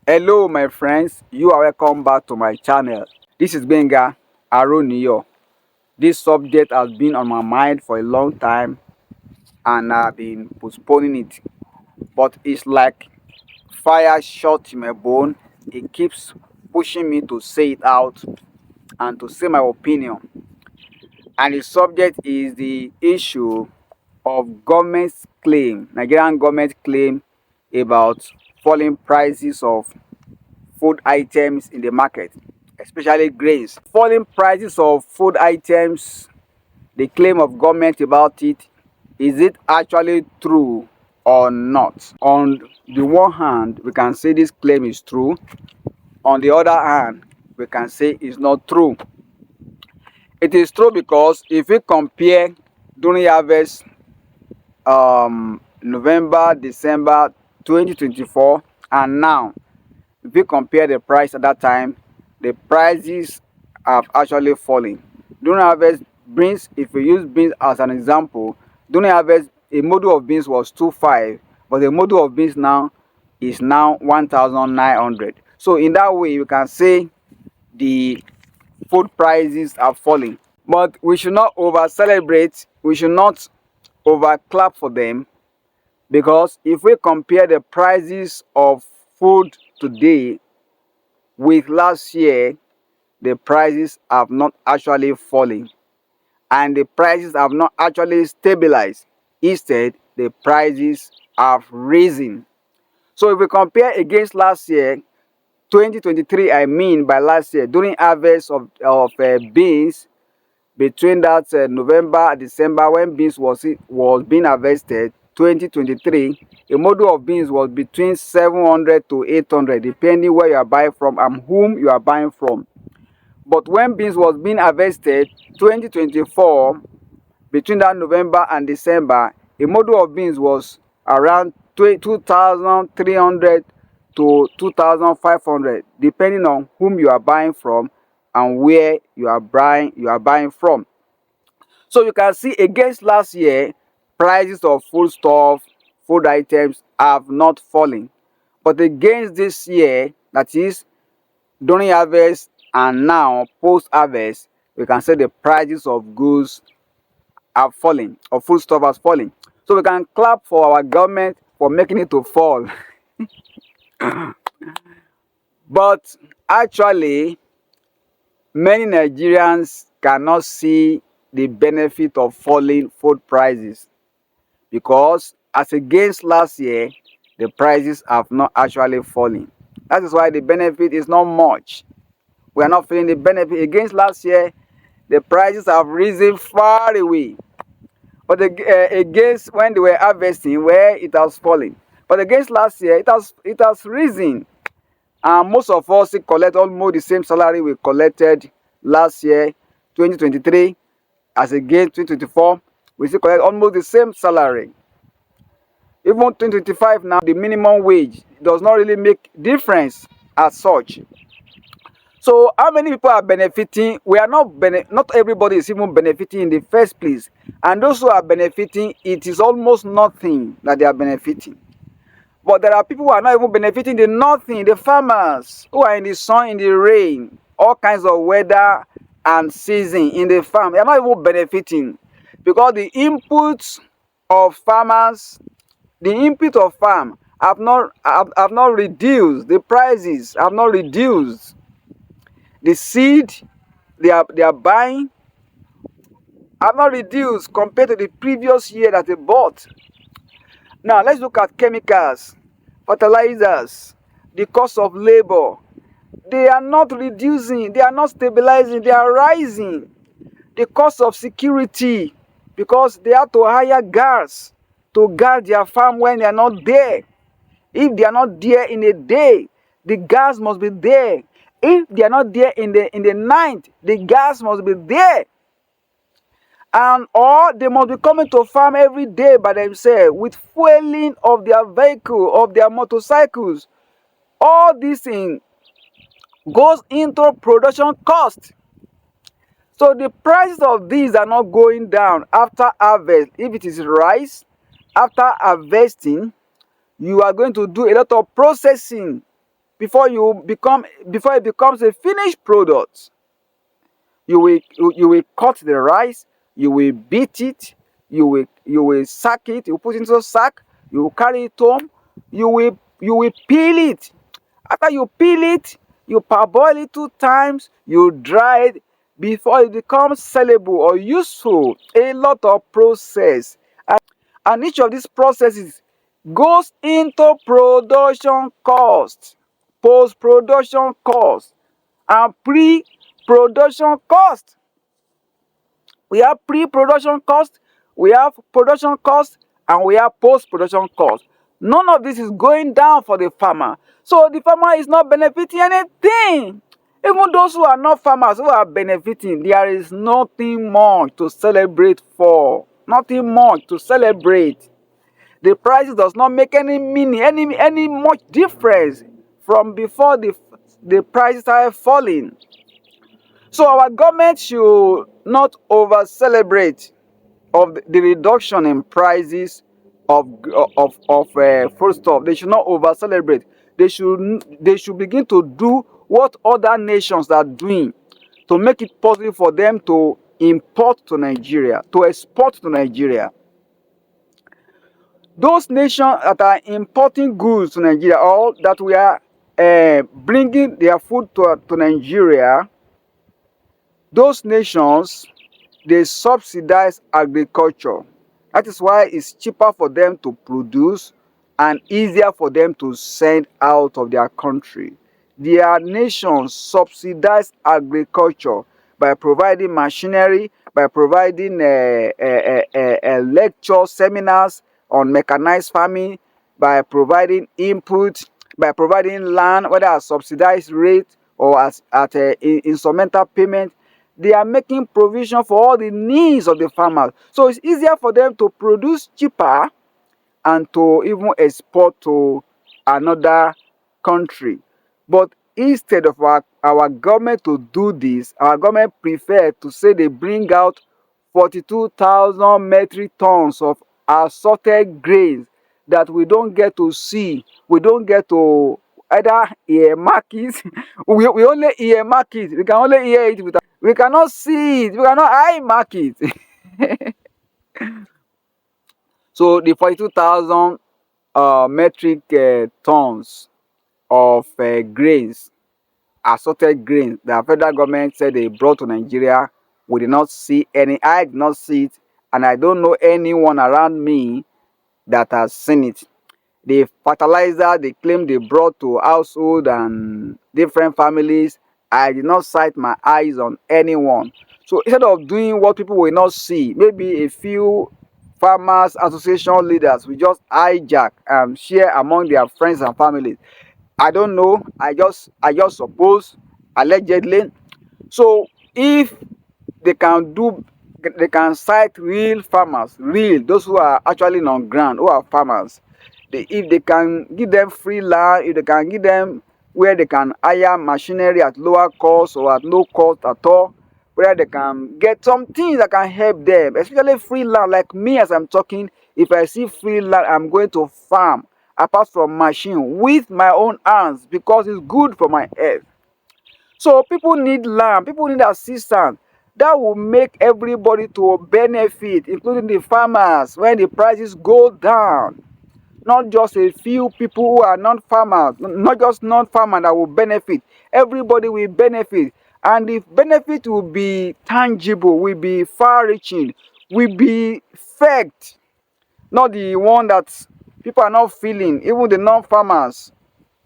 Hello my friends, you are welcome back to my channel. This is Gbenga Aroniyo. This subject has been on my mind for a long time and I've been postponing it. But it's like fire shot in my bone. It keeps pushing me to say it out and to say my opinion. And the subject is the issue of government's claim, Nigerian government claim about falling prices of food items in the market, especially grains. Falling prices of food items, the claim of government about it, is it actually true or not? On the one hand, we can say this claim is true. On the other hand, we can say it's not true. It is true because if we compare during harvest November, December 2024 and now, if we compare the price at that time, the prices have actually fallen. During harvest, beans, if we use beans as an example, during harvest, a model of beans was 2.5, but a model of beans now is now 1,900. So in that way, you can say the food prices are falling. But we should not over celebrate, we should not over clap for them, because if we compare the prices of food today with last year, the prices have not actually fallen and the prices have not actually stabilized. Instead, the prices have risen. So if we compare against last year, 2023, I mean by last year, during harvest of beans, between that November, December, when beans was being harvested, 2023, a model of beans was between 700 to 800, depending where you are buying from and whom you are buying from. But when beans was being harvested, 2024, between that November and December, a model of beans was around 2,300 to 2,500, depending on whom you are buying from and where you are buying from. So you can see against last year, prices of foodstuff, food items have not fallen. But against this year, that is during harvest and now post harvest, we can say the prices of goods have fallen, or foodstuff has fallen. So we can clap for our government for making it to fall. But actually, many Nigerians cannot see the benefit of falling food prices, because as against last year, the prices have not actually fallen. That is why the benefit is not much. We are not feeling the benefit. Against last year, the prices have risen far away. But against when they were harvesting, where it has fallen. But against last year, it has risen. And most of us still collect almost the same salary we collected last year, 2023, as against 2024. We still collect almost the same salary. Even 2025 now, the minimum wage does not really make difference as such. So how many people are benefiting? We are not everybody is even benefiting in the first place. And those who are benefiting, it is almost nothing that they are benefiting. But there are people who are not even benefiting the nothing, the farmers who are in the sun, in the rain, all kinds of weather and season in the farm. They are not even benefiting, because the inputs of farmers, the input of farm have not reduced. The prices have not reduced. The seed they are buying have not reduced compared to the previous year that they bought. Now let's look at chemicals, fertilizers, the cost of labor. They are not reducing, they are not stabilizing, they are rising. The cost of security, because they have to hire guards to guard their farm when they are not there. If they are not there in a day, the guards must be there. If they are not there in the night, the guards must be there. And or they must be coming to farm every day by themselves with fueling of their vehicle, of their motorcycles. All these things goes into production cost. So the prices of these are not going down after harvest. If it is rice, after harvesting, you are going to do a lot of processing before it becomes a finished product. You will cut the rice, you will beat it, you will sack it, you put it into a sack, you will carry it home, you will peel it. After you peel it, you parboil it 2 times, you dry it before it becomes sellable or useful. A lot of process, and each of these processes goes into production cost, post-production cost, and pre-production cost. We have pre-production cost, we have production cost, and we have post-production cost. None of this is going down for the farmer. So the farmer is not benefiting anything. Even those who are not farmers who are benefiting, there is nothing much to celebrate for. Nothing much to celebrate. The price does not make any meaning, any much difference from before the prices started falling. So our government should not over celebrate of the reduction in prices of foodstuff. They should not over celebrate. They should begin to do what other nations are doing to make it possible for them to import to Nigeria, to export to Nigeria. Those nations that are importing goods to Nigeria, or that we are bringing their food to Nigeria, those nations, they subsidize agriculture. That is why it's cheaper for them to produce and easier for them to send out of their country. Their nations subsidize agriculture by providing machinery, by providing lecture seminars on mechanized farming, by providing input, by providing land, whether at subsidized rate or as at instrumental payment. They are making provision for all the needs of the farmers. So it's easier for them to produce cheaper and to even export to another country. But instead of our government to do this, our government prefer to say they bring out 42,000 metric tons of assorted grains that we don't get to see. We don't get to either earmark it. we only earmark it. We can only hear it with we cannot see it. We cannot eye mark it. So the 42,000 metric tons of grains, assorted grains, the federal government said they brought to Nigeria, we did not see any. I did not see it, and I don't know anyone around me that has seen it. The fertilizer they claim they brought to household and different families, I did not sight my eyes on anyone. So instead of doing what people will not see, maybe a few farmers association leaders will just hijack and share among their friends and families. I don't know. I just suppose, allegedly. So if they can do, they can cite real farmers, real, those who are actually on ground, who are farmers. If they can give them free land, if they can give them where they can hire machinery at lower cost or at no cost at all, where they can get some things that can help them, especially free land. Like me, as I'm talking, if I see free land, I'm going to farm apart from machine with my own hands because it's good for my health. So people need land, people need assistance. That will make everybody to benefit, including the farmers, when the prices go down. Not just a few people who are non-farmers, not just non-farmers that will benefit. Everybody will benefit. And the benefit will be tangible, will be far-reaching, will be felt. Not the one that people are not feeling. Even the non-farmers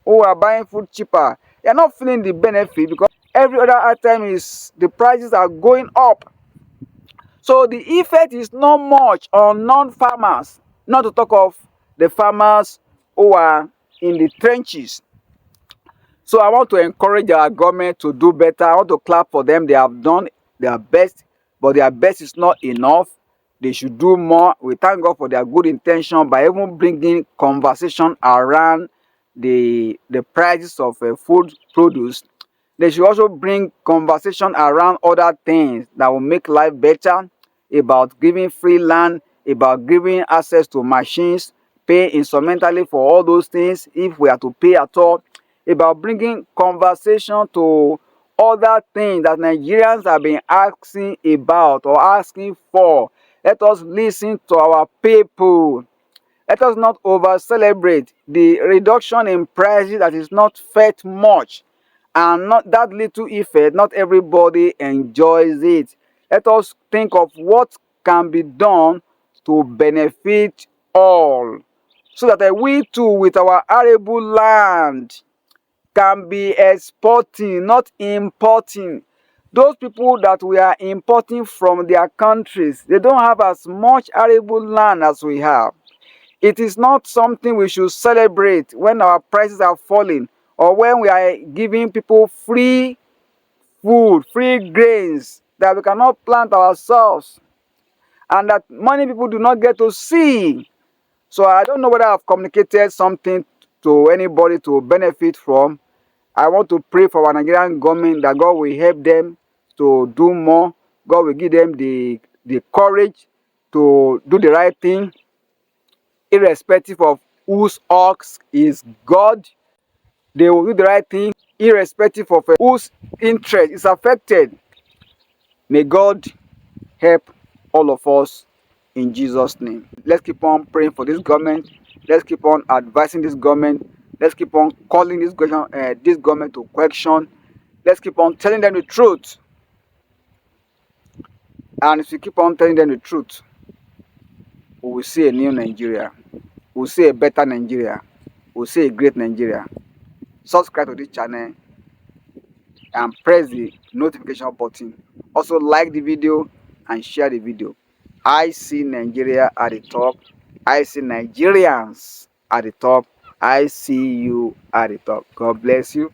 who are buying food cheaper, they are not feeling the benefit because every other item is, the prices are going up. So the effect is not much on non-farmers, not to talk of the farmers who are in the trenches. So I want to encourage our government to do better. I want to clap for them. They have done their best, but their best is not enough. They should do more. We thank God for their good intention by even bringing conversation around the prices of food produce. They should also bring conversation around other things that will make life better, about giving free land, about giving access to machines, pay instrumentally for all those things if we are to pay at all. about bringing conversation to other things that Nigerians have been asking about or asking for. Let us listen to our people. Let us not over celebrate the reduction in prices that is not felt much, and not that little effect. Not everybody enjoys it. Let us think of what can be done to benefit all, so that we too, with our arable land, can be exporting, not importing. Those people that we are importing from their countries, they don't have as much arable land as we have. It is not something we should celebrate when our prices are falling, or when we are giving people free food, free grains that we cannot plant ourselves, and that many people do not get to see. So I don't know whether I've communicated something to anybody to benefit from. I want to pray for our Nigerian government that God will help them to do more. God will give them the courage to do the right thing, irrespective of whose ox is God. They will do the right thing, irrespective of whose interest is affected. May God help all of us in Jesus' name. Let's keep on praying for this government. Let's keep on advising this government. Let's keep on calling this government to question. Let's keep on telling them the truth. And if we keep on telling them the truth, we will see a new Nigeria. We will see a better Nigeria. We will see a great Nigeria. Subscribe to this channel and press the notification button. Also like the video and share the video. I see Nigeria at the top. I see Nigerians at the top. I see you at the top. God bless you.